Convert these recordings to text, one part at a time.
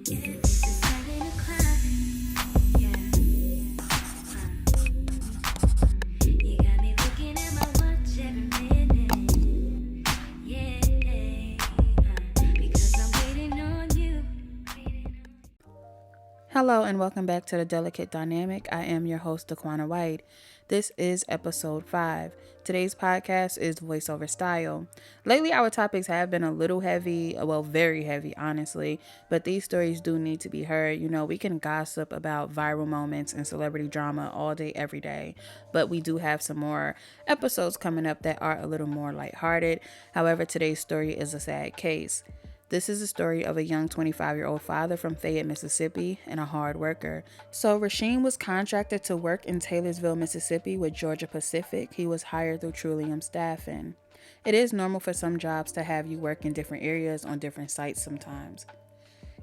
Yeah, this is 7 o'clock. Yeah, you got me looking at my watch every minute. Yeah, because I'm waiting on you. Hello and welcome back to The Delicate Dynamic. I am your host, Daquana White. This is episode 5. Today's podcast is voiceover style. Lately, our topics have been a little heavy, well, very heavy, honestly, but these stories do need to be heard. You know, we can gossip about viral moments and celebrity drama all day, every day, but we do have some more episodes coming up that are a little more lighthearted. However, today's story is a sad case. This is the story of a young 25-year-old father from Fayette, Mississippi, and a hard worker. So Rasheem was contracted to work in Taylorsville, Mississippi with Georgia Pacific. He was hired through Trillium Staffing. It is normal for some jobs to have you work in different areas on different sites sometimes.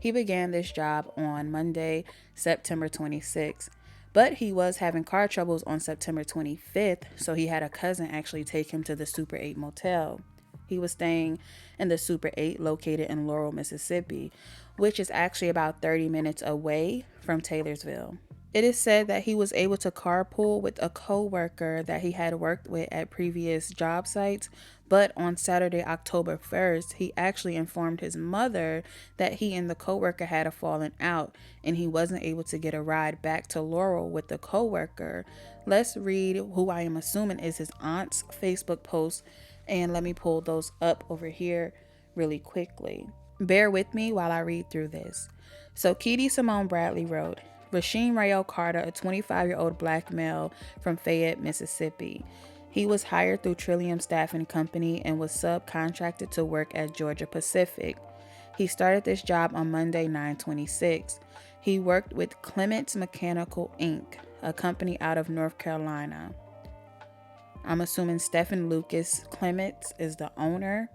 He began this job on Monday, September 26th. But he was having car troubles on September 25th, so he had a cousin actually take him to the Super 8 motel. He was staying in the Super 8 located in Laurel, Mississippi, which is actually about 30 minutes away from Taylorsville. It is said that he was able to carpool with a co-worker that he had worked with at previous job sites, but on Saturday, October 1st, he actually informed his mother that he and the co-worker had a falling out and he wasn't able to get a ride back to Laurel with the co-worker. Let's read who I am assuming is his aunt's Facebook post, and let me pull those up over here really quickly. Bear with me while I read through this. So Keedy Simone Bradley wrote, Rasheem Rael Carter, a 25-year-old black male from Fayette, Mississippi. He was hired through Trillium Staffing Company and was subcontracted to work at Georgia Pacific. He started this job on Monday, 9/26. He worked with Clements Mechanical Inc., a company out of North Carolina. I'm assuming Stephen Lucas Clements is the owner.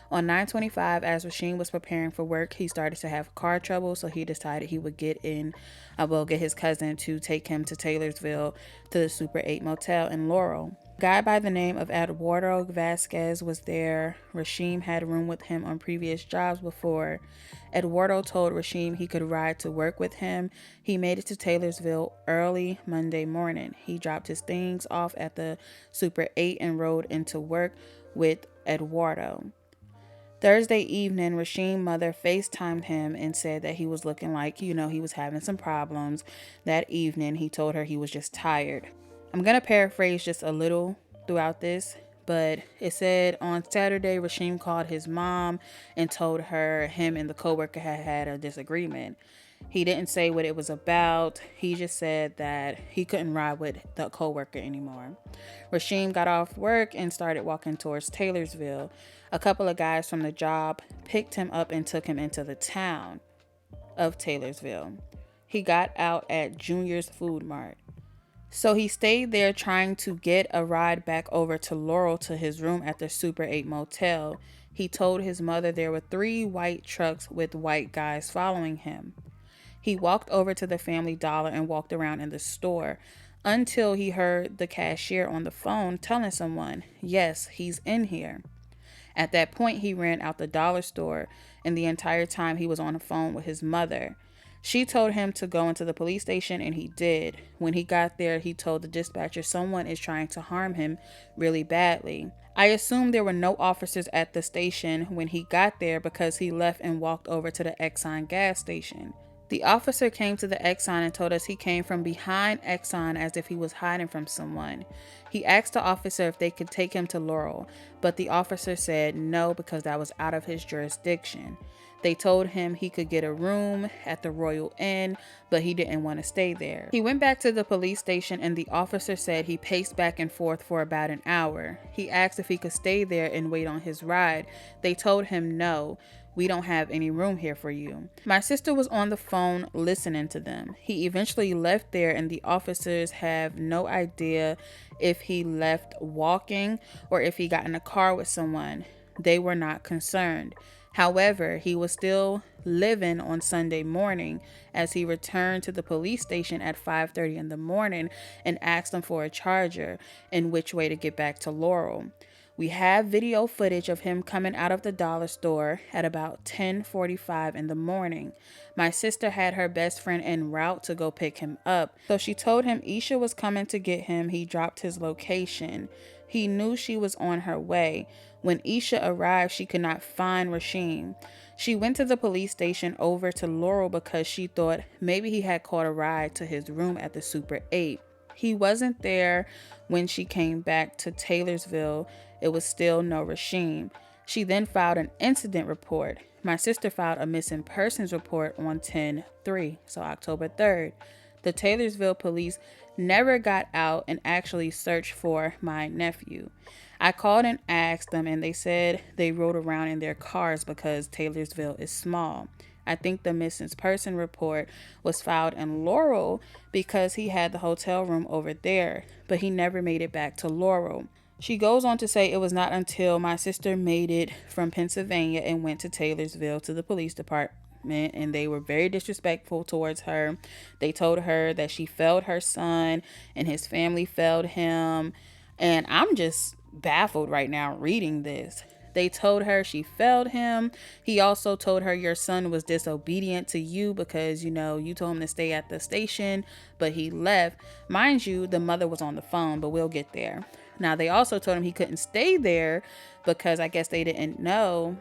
On 9/25, as Rasheem was preparing for work, he started to have car trouble, so he decided he would get his cousin to take him to Taylorsville to the Super 8 motel in Laurel. A guy by the name of Eduardo Vasquez was there. Rasheem had room with him on previous jobs before. Eduardo told Rasheem he could ride to work with him. He made it to Taylorsville early Monday morning. He dropped his things off at the Super 8 and rode into work with Eduardo. Thursday evening, Rasheem's mother FaceTimed him and said that he was looking like, he was having some problems. That evening, he told her he was just tired. I'm going to paraphrase just a little throughout this, but it said on Saturday, Rasheem called his mom and told her him and the coworker had a disagreement. He didn't say what it was about. He just said that he couldn't ride with the coworker anymore. Rasheem got off work and started walking towards Taylorsville. A couple of guys from the job picked him up and took him into the town of Taylorsville. He got out at Junior's Food Mart. So he stayed there trying to get a ride back over to Laurel to his room at the Super 8 motel. He told his mother there were 3 white trucks with white guys following him. He walked over to the Family Dollar and walked around in the store until he heard the cashier on the phone telling someone, yes, he's in here. At that point, he ran out the dollar store, and the entire time he was on the phone with his mother. She told him to go into the police station, and he did. When he got there, he told the dispatcher someone is trying to harm him really badly. I assume there were no officers at the station when he got there because he left and walked over to the Exxon gas station. The officer came to the Exxon and told us he came from behind Exxon as if he was hiding from someone. He asked the officer if they could take him to Laurel, but the officer said no because that was out of his jurisdiction. They told him he could get a room at the Royal Inn, but he didn't want to stay there. He went back to the police station and the officer said he paced back and forth for about an hour. He asked if he could stay there and wait on his ride. They told him no. We don't have any room here for you. My sister was on the phone listening to them. He eventually left there and the officers have no idea if he left walking or if he got in a car with someone. They were not concerned. However, he was still living on Sunday morning as he returned to the police station at 5:30 in the morning and asked them for a charger and which way to get back to Laurel. We have video footage of him coming out of the dollar store at about 10:45 in the morning. My sister had her best friend en route to go pick him up. So she told him Isha was coming to get him. He dropped his location. He knew she was on her way. When Isha arrived, she could not find Rasheem. She went to the police station over to Laurel because she thought maybe he had caught a ride to his room at the Super 8. He wasn't there when she came back to Taylorsville. It was still no Rasheem. She then filed an incident report. My sister filed a missing persons report on 10/3, so October 3rd. The Taylorsville police never got out and actually searched for my nephew. I called and asked them, and they said they rode around in their cars because Taylorsville is small. I think the missing person report was filed in Laurel because he had the hotel room over there, but he never made it back to Laurel. She goes on to say it was not until my sister made it from Pennsylvania and went to Taylorsville to the police department, and they were very disrespectful towards her. They told her that she failed her son and his family failed him. And I'm just baffled right now reading this. They told her she failed him. He also told her your son was disobedient to you because, you told him to stay at the station, but he left. Mind you, the mother was on the phone, but we'll get there. Now, they also told him he couldn't stay there because I guess they didn't know.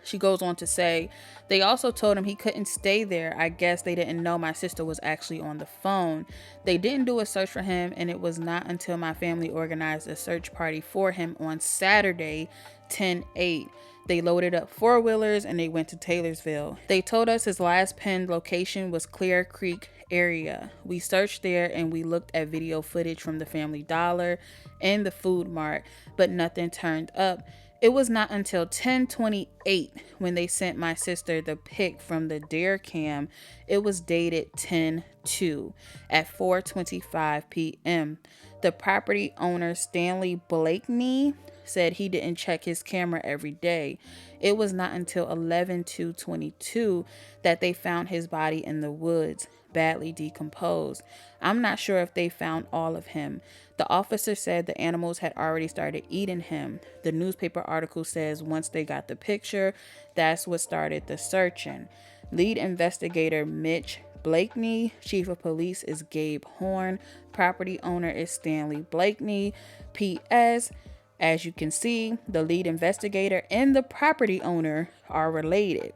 She goes on to say, they also told him he couldn't stay there. I guess they didn't know my sister was actually on the phone. They didn't do a search for him, and it was not until my family organized a search party for him on Saturday, 10/8. They loaded up four-wheelers and they went to Taylorsville. They told us his last pinned location was Clear Creek area. We searched there and we looked at video footage from the Family Dollar and the Food Mart, but nothing turned up. It was not until 10:28 when they sent my sister the pic from the Dare cam. It was dated 10/2 at 4:25 p.m. The property owner, Stanley Blakeney, said he didn't check his camera every day. It was not until 11/2/22 that they found his body in the woods, badly decomposed. I'm not sure if they found all of him. The officer said the animals had already started eating him. The newspaper article says once they got the picture, that's what started the searching. Lead investigator Mitch Blakeney, chief of police is Gabe Horn, property owner is Stanley Blakeney. P.S. As you can see, the lead investigator and the property owner are related.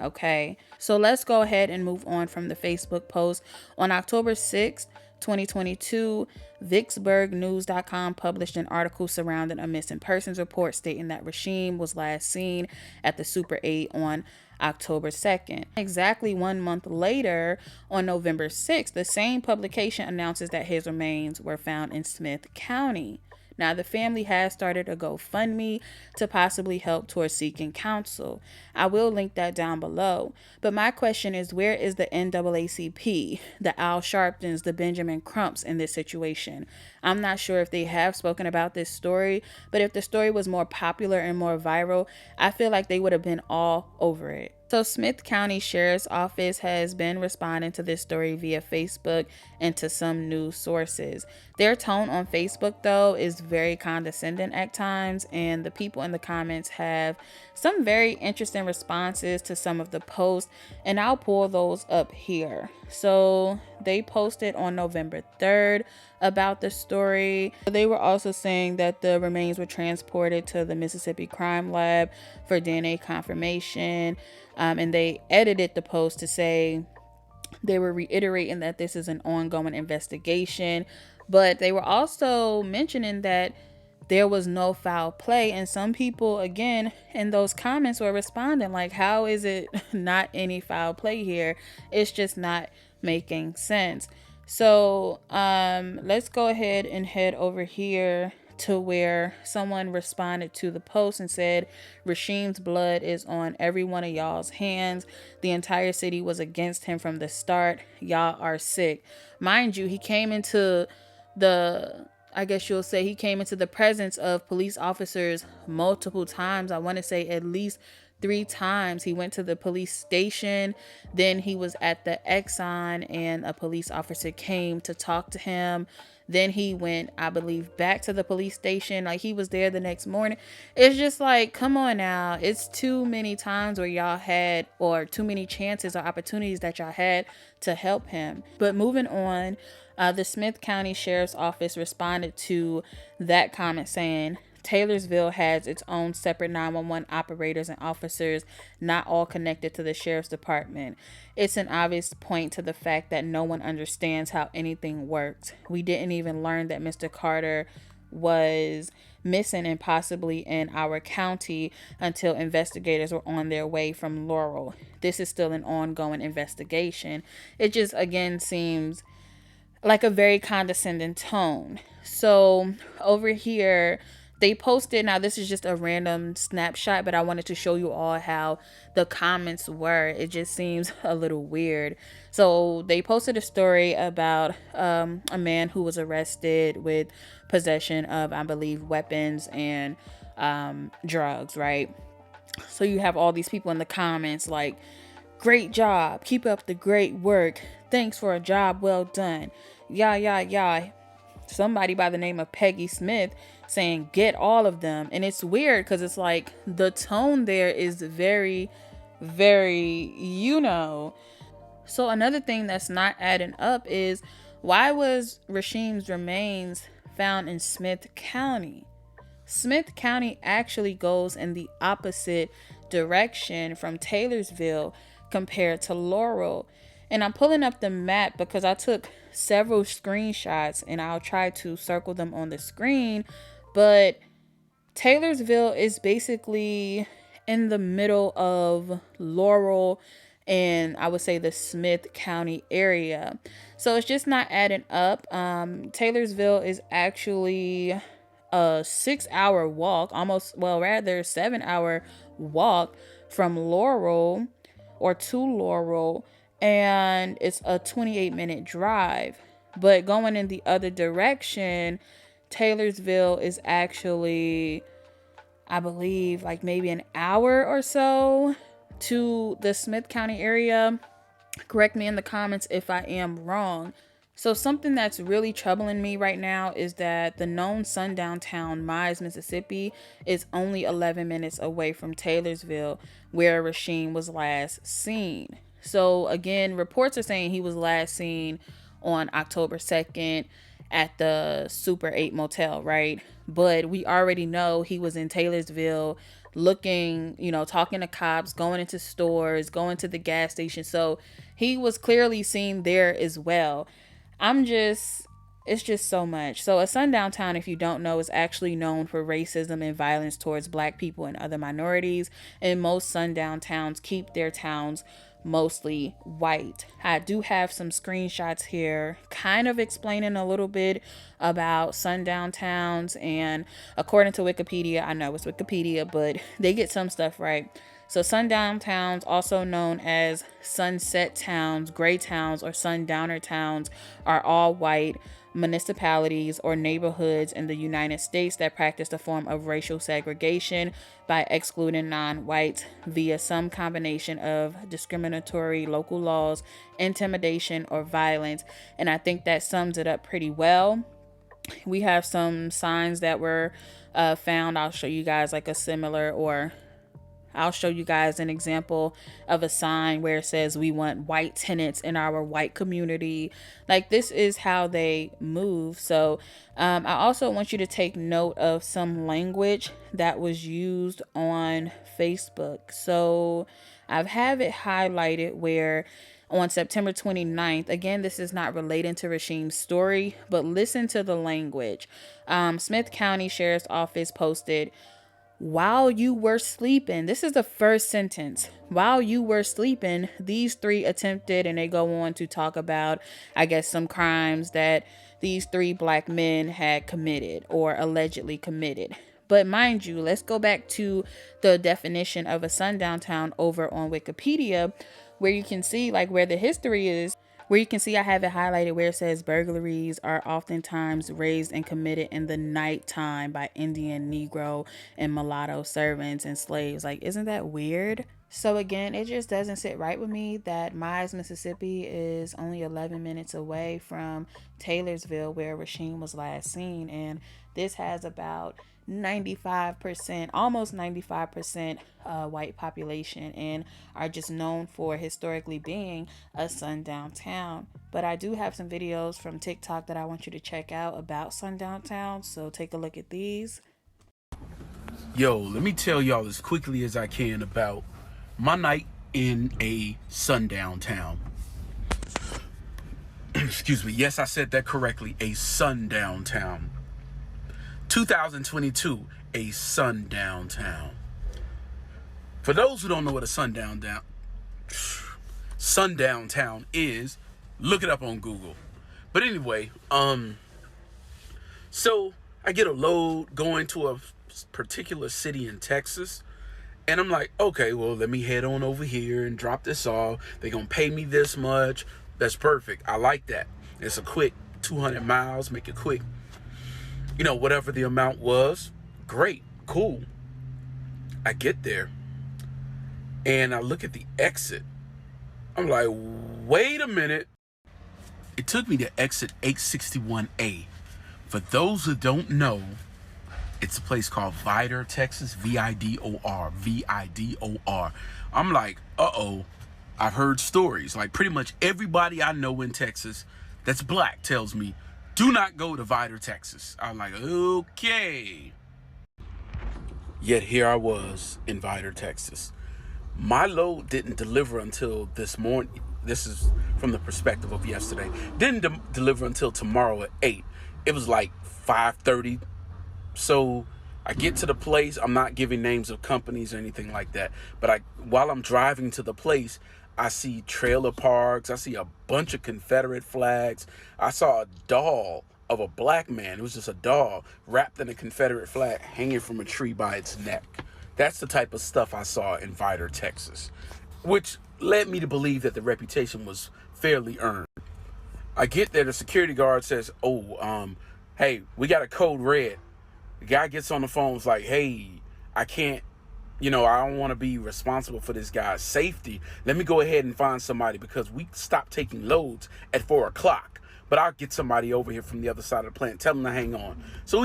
Okay, so let's go ahead and move on from the Facebook post. On October 6th, 2022, VicksburgNews.com published an article surrounding a missing persons report stating that Rasheem was last seen at the Super 8 on October 2nd. Exactly 1 month later, on November 6th, the same publication announces that his remains were found in Smith County. Now, the family has started a GoFundMe to possibly help towards seeking counsel. I will link that down below. But my question is, where is the NAACP, the Al Sharptons, the Benjamin Crumps in this situation? I'm not sure if they have spoken about this story, but if the story was more popular and more viral, I feel like they would have been all over it. So Smith County Sheriff's Office has been responding to this story via Facebook and to some news sources. Their tone on Facebook, though, is very condescending at times, and the people in the comments have some very interesting responses to some of the posts, and I'll pull those up here. So they posted on November 3rd about the story. They were also saying that the remains were transported to the Mississippi Crime Lab for DNA confirmation. And they edited the post to say they were reiterating that this is an ongoing investigation, but they were also mentioning that there was no foul play. And some people, again, in those comments were responding like, how is it not any foul play here? It's just not making sense. So let's go ahead and head over here to where someone responded to the post and said, Rasheem's blood is on every one of y'all's hands. The entire city was against him from the start. Y'all are sick. Mind you, he came into the, I guess you'll say, he came into the presence of police officers multiple times. I want to say at least 3 times. He went to the police station, then he was at the Exxon and a police officer came to talk to him. Then he went, I believe, back to the police station. Like, he was there the next morning. It's just like, come on now. It's too many times where y'all had, or too many chances or opportunities that y'all had to help him. But moving on, the Smith County Sheriff's Office responded to that comment saying, Taylorsville has its own separate 911 operators and officers, not all connected to the sheriff's department. It's an obvious point to the fact that no one understands how anything works. We didn't even learn that Mr. Carter was missing and possibly in our county until investigators were on their way from Laurel. This is still an ongoing investigation. It just, again, seems like a very condescending tone. So over here, they posted, now this is just a random snapshot, but I wanted to show you all how the comments were. It just seems a little weird. So they posted a story about a man who was arrested with possession of, I believe, weapons and drugs, right? So you have all these people in the comments like, great job, keep up the great work, thanks for a job well done, yeah. Somebody by the name of Peggy Smith saying, get all of them. And it's weird because it's like the tone there is very, very, So another thing that's not adding up is, why was Rasheem's remains found in Smith County? Smith County actually goes in the opposite direction from Taylorsville compared to Laurel. And I'm pulling up the map because I took several screenshots and I'll try to circle them on the screen. But Taylorsville is basically in the middle of Laurel and I would say the Smith County area. So it's just not adding up. Taylorsville is actually a 6-hour walk, almost, well, rather 7-hour walk from Laurel or to Laurel, and it's a 28-minute drive. But going in the other direction, Taylorsville is actually, I believe, like maybe an hour or so to the Smith County area. Correct me in the comments if I am wrong. So something that's really troubling me right now is that the known sundown town, Mize, Mississippi, is only 11 minutes away from Taylorsville, where Rasheem was last seen. So again, reports are saying he was last seen on October 2nd at the Super 8 motel, right? But we already know he was in Taylorsville looking, talking to cops, going into stores, going to the gas station. So he was clearly seen there as well. It's just so much. So a sundown town, if you don't know, is actually known for racism and violence towards Black people and other minorities. And most sundown towns keep their towns mostly white. I do have some screenshots here kind of explaining a little bit about sundown towns. And according to Wikipedia, I know it's Wikipedia, but they get some stuff right. So sundown towns, also known as sunset towns, gray towns, or sundowner towns, are all white municipalities or neighborhoods in the United States that practice a form of racial segregation by excluding non-whites via some combination of discriminatory local laws, intimidation, or violence. And I think that sums it up pretty well. We have some signs that were found. I'll show you guys like a similar, or I'll show you guys an example of a sign where it says, we want white tenants in our white community. Like, this is how they move. So I also want you to take note of some language that was used on Facebook. So I have it highlighted where on September 29th, again, this is not relating to Rasheem's story, but listen to the language. Smith County Sheriff's Office posted, while you were sleeping, this is the first sentence. While you were sleeping, these three attempted, and they go on to talk about, I guess, some crimes that these three Black men had committed or allegedly committed. But mind you, let's go back to the definition of a sundown town over on Wikipedia, where you can see like where the history is. Where you can see I have it highlighted where it says burglaries are oftentimes raised and committed in the nighttime by Indian, Negro, and mulatto servants and slaves. Like, isn't that weird? So again, it just doesn't sit right with me that Mize, Mississippi is only 11 minutes away from Taylorsville, where Rasheem was last seen. And this has about 95%, almost 95% white population, and are just known for historically being a sundown town. But I do have some videos from TikTok that I want you to check out about sundown towns. So take a look at these. Yo, let me tell y'all as quickly as I can about my night in a sundown town. Excuse me. Yes, I said that correctly. A sundown town. 2022, a sundown town. For those who don't know what a sundown town is, look it up on Google. But anyway, so I get a load going to a particular city in Texas, and I'm like, okay, well, let me head on over here and drop this off. They're gonna pay me this much. That's perfect. I like that. It's a quick 200 miles, make it quick. You know, whatever the amount was, great, cool. I get there and I look at the exit. I'm like, wait a minute. It took me to exit 861A. For those who don't know, it's a place called Vidor, Texas, Vidor, Vidor. I'm like, uh-oh, I've heard stories. Like pretty much everybody I know in Texas that's black tells me, do not go to Vidor, Texas. I'm like, okay. Yet here I was in Vidor, Texas. My load didn't deliver until this morning. This is from the perspective of yesterday. Didn't deliver until tomorrow at 8. It was like 5:30. So I get to the place. I'm not giving names of companies or anything like that. But while I'm driving to the place, I see trailer parks. I see a bunch of Confederate flags. I saw a doll of a black man. It was just a doll wrapped in a Confederate flag hanging from a tree by its neck. That's the type of stuff I saw in Vidor, Texas, which led me to believe that the reputation was fairly earned. I get there. The security guard says, hey, we got a code red. The guy gets on the phone, is like, hey, I can't, I don't want to be responsible for this guy's safety. Let me go ahead and find somebody because we stopped taking loads at 4 o'clock. But I'll get somebody over here from the other side of the plant. Tell them to hang on. So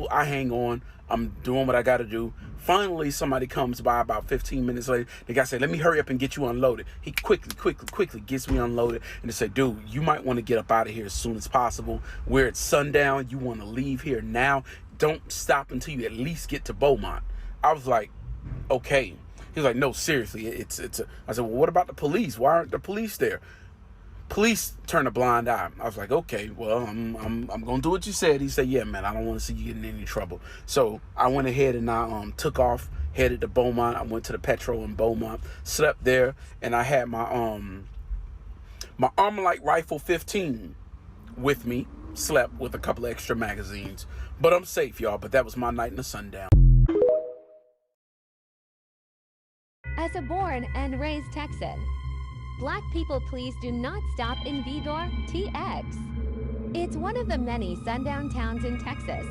I hang on. I'm doing what I got to do. Finally, somebody comes by about 15 minutes later. The guy said, let me hurry up and get you unloaded. He quickly gets me unloaded. And they say, dude, you might want to get up out of here as soon as possible. We're at sundown. You want to leave here now. Don't stop until you at least get to Beaumont. I was like, okay. He was like, no, seriously. I said, well, what about the police? Why aren't the police there? Police turned a blind eye. I was like, okay, well, I'm gonna do what you said. He said, yeah, man, I don't want to see you getting in any trouble. So I went ahead and I took off, headed to Beaumont. I went to the Petro in Beaumont, slept there, and I had my Armalite Rifle 15 with me. Slept with a couple of extra magazines, but I'm safe, y'all. But that was my night in the sundown. As a born and raised Texan, Black people please do not stop in Vidor, TX. It's one of the many sundown towns in Texas.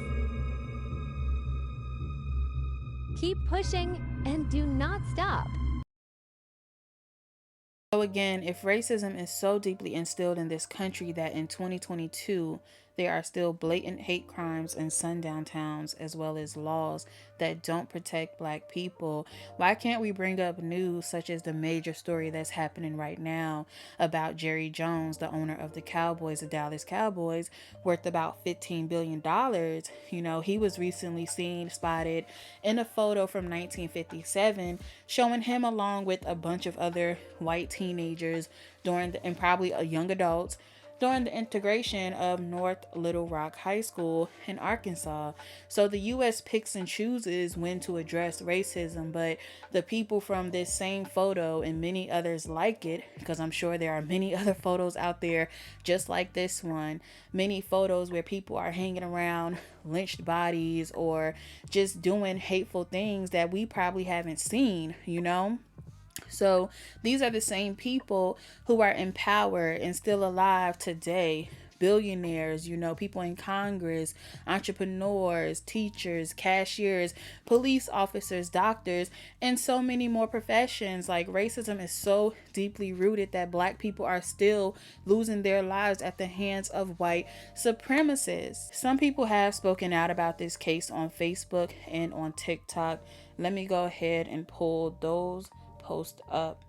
Keep pushing and do not stop. So again, if racism is so deeply instilled in this country that in 2022 there are still blatant hate crimes in sundown towns as well as laws that don't protect Black people, why can't we bring up news such as the major story that's happening right now about Jerry Jones, the owner of the Cowboys, the Dallas Cowboys, worth about $15 billion. He was recently spotted in a photo from 1957 showing him along with a bunch of other white teenagers and probably young adults during the integration of North Little Rock High School in Arkansas. So the U.S. picks and chooses when to address racism, but the people from this same photo and many others like it, because I'm sure there are many other photos out there just like this one, many photos where people are hanging around lynched bodies or just doing hateful things that we probably haven't seen, So these are the same people who are in power and still alive today, billionaires, people in Congress, entrepreneurs, teachers, cashiers, police officers, doctors, and so many more professions. Like, racism is so deeply rooted that Black people are still losing their lives at the hands of white supremacists. Some people have spoken out about this case on Facebook and on TikTok. Let me go ahead and pull those posts up.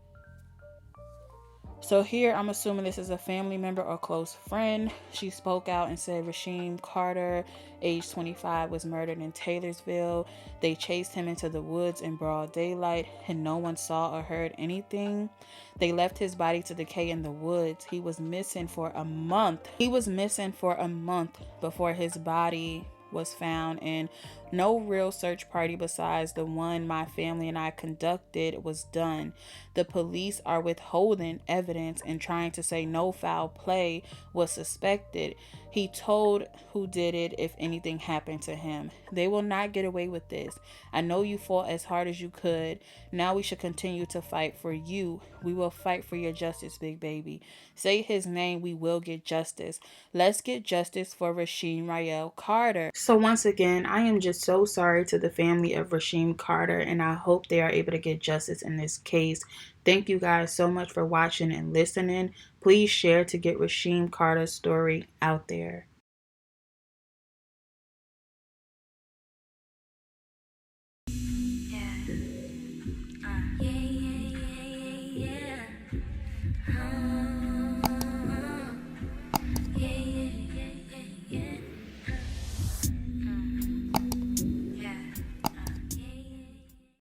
So here, I'm assuming this is a family member or close friend. She spoke out and said Rasheem Carter, age 25, was murdered in Taylorsville. They chased him into the woods in broad daylight, and no one saw or heard anything. They left his body to decay in the woods. He was missing for a month. Before his body was found, and no real search party besides the one my family and I conducted was done. The police are withholding evidence and trying to say no foul play was suspected. He told who did it if anything happened to him. They will not get away with this. I know you fought as hard as you could. Now we should continue to fight for you. We will fight for your justice, big baby. Say his name, we will get justice. Let's get justice for Rasheem Rael Carter. So once again, I am just so sorry to the family of Rasheem Carter, and I hope they are able to get justice in this case. Thank you guys so much for watching and listening. Please share to get Rasheem Carter's story out there.